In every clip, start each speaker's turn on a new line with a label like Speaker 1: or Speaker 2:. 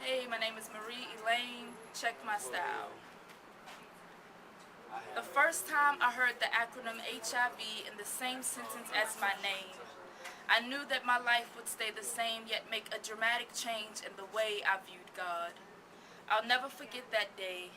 Speaker 1: Hey, my name is Elaine. Check my style. The first time I heard the acronym HIV in the same sentence as my name, I knew that my life would stay the same yet make a dramatic change in the way I viewed God. I'll never forget that day.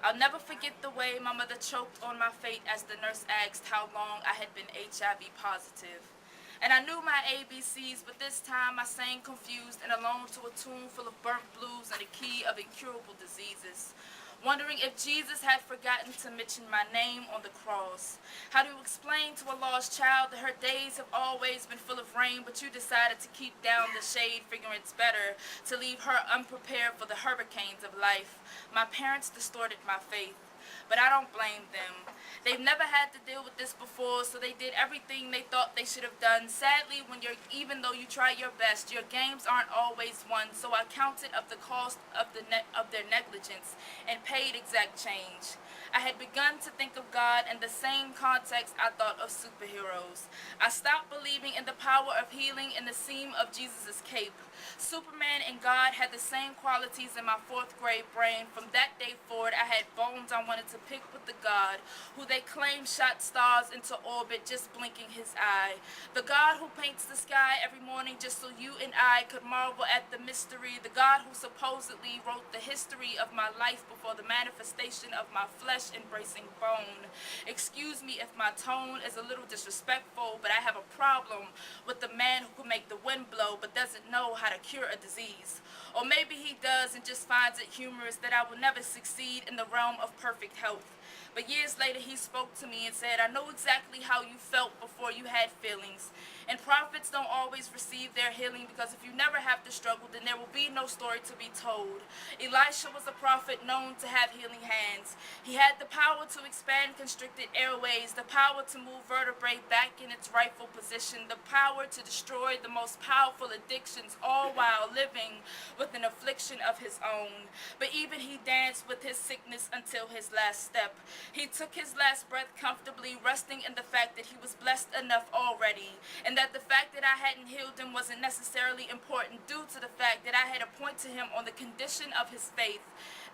Speaker 1: I'll never forget the way my mother choked on my fate as the nurse asked how long I had been HIV positive. And I knew my ABCs, but this time I sang confused and alone to a tune full of burnt blues and a key of incurable diseases, wondering if Jesus had forgotten to mention my name on the cross. How to explain to a lost child that her days have always been full of rain, but you decided to keep down the shade, figuring it's better to leave her unprepared for the hurricanes of life. My parents distorted my faith, but I don't blame them. They've never had to deal with this before, so they did everything they thought they should have done. Sadly, even though you try your best, your games aren't always won, so I counted up the cost of their negligence and paid exact change. I had begun to think of God in the same context I thought of superheroes. I stopped believing in the power of healing in the seam of Jesus' cape. Superman and God had the same qualities in my 4th grade brain. From that day forward, I had bones I wanted to pick with the God who they claimed shot stars into orbit just blinking his eye. The God who paints the sky every morning just so you and I could marvel at the mystery. The God who supposedly wrote the history of my life before the manifestation of my flesh embracing bone. Excuse me if my tone is a little disrespectful, but I have a problem with the man who can make the wind blow but doesn't know how to cure a disease. Or maybe he does and just finds it humorous that I will never succeed in the realm of perfect health. But years later he spoke to me and said, I know exactly how you felt before you had feelings. And prophets don't always receive their healing, because if you never have to struggle, then there will be no story to be told. Elisha was a prophet known to have healing hands. He had the power to expand constricted airways, the power to move vertebrae back in its rightful position, the power to destroy the most powerful addictions, all while living with an affliction of his own. But even he danced with his sickness until his last step. He took his last breath comfortably, resting in the fact that he was blessed enough already, and that the fact that I hadn't healed him wasn't necessarily important due to the fact that I had appointed him on the condition of his faith.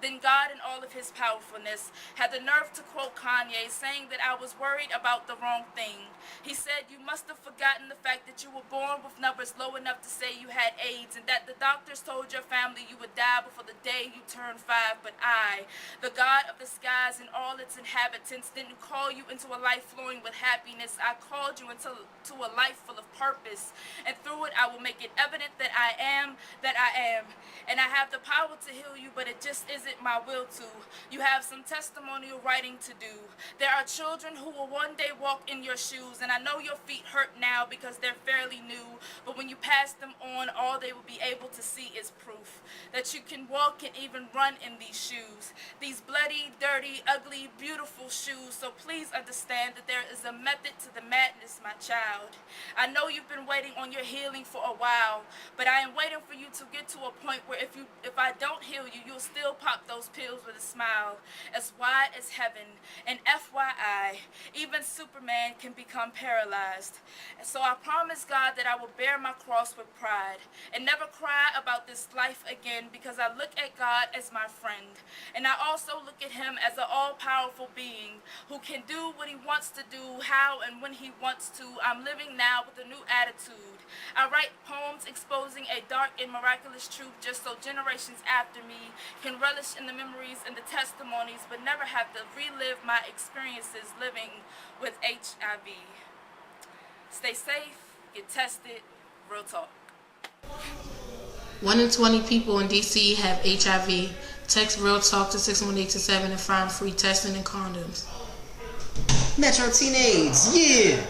Speaker 1: Then God, in all of his powerfulness, had the nerve to quote Kanye, saying that I was worried about the wrong thing. He said, you must have forgotten the fact that you were born with numbers low enough to say you had AIDS, and that the doctors told your family you would die before the day you turned 5. But I, the God of the skies and all its inhabitants, didn't call you into a life flowing with happiness. I called you into a life full of purpose, and through it I will make it evident that I am, and I have the power to heal you, but it just isn't my will to. You have some testimonial writing to do. There are children who will one day walk in your shoes, and I know your feet hurt now because they're fairly new, but when you pass them on, all they will be able to see is proof that you can walk and even run in these shoes, these bloody, dirty, ugly, beautiful shoes. So please understand that there is a method to the madness, my child. I know you've been waiting on your healing for a while, but I am waiting for you to get to a point where if I don't heal you, you'll still pop those pills with a smile as wide as heaven. And FYI, even Superman can become paralyzed. And so I promise God that I will bear my cross with pride and never cry about this life again, because I look at God as my friend, and I also look at him as an all-powerful being who can do what he wants to do, how and when he wants to. I'm living now with a new attitude. I write poems exposing a dark and miraculous truth just so generations after me can relish in the memories and the testimonies, but never have to relive my experiences living with HIV. Stay safe, get tested, real talk.
Speaker 2: 1 in 20 people in DC have HIV. Text Real Talk to 61827 and find free testing and condoms.
Speaker 3: Metro Teenage, yeah!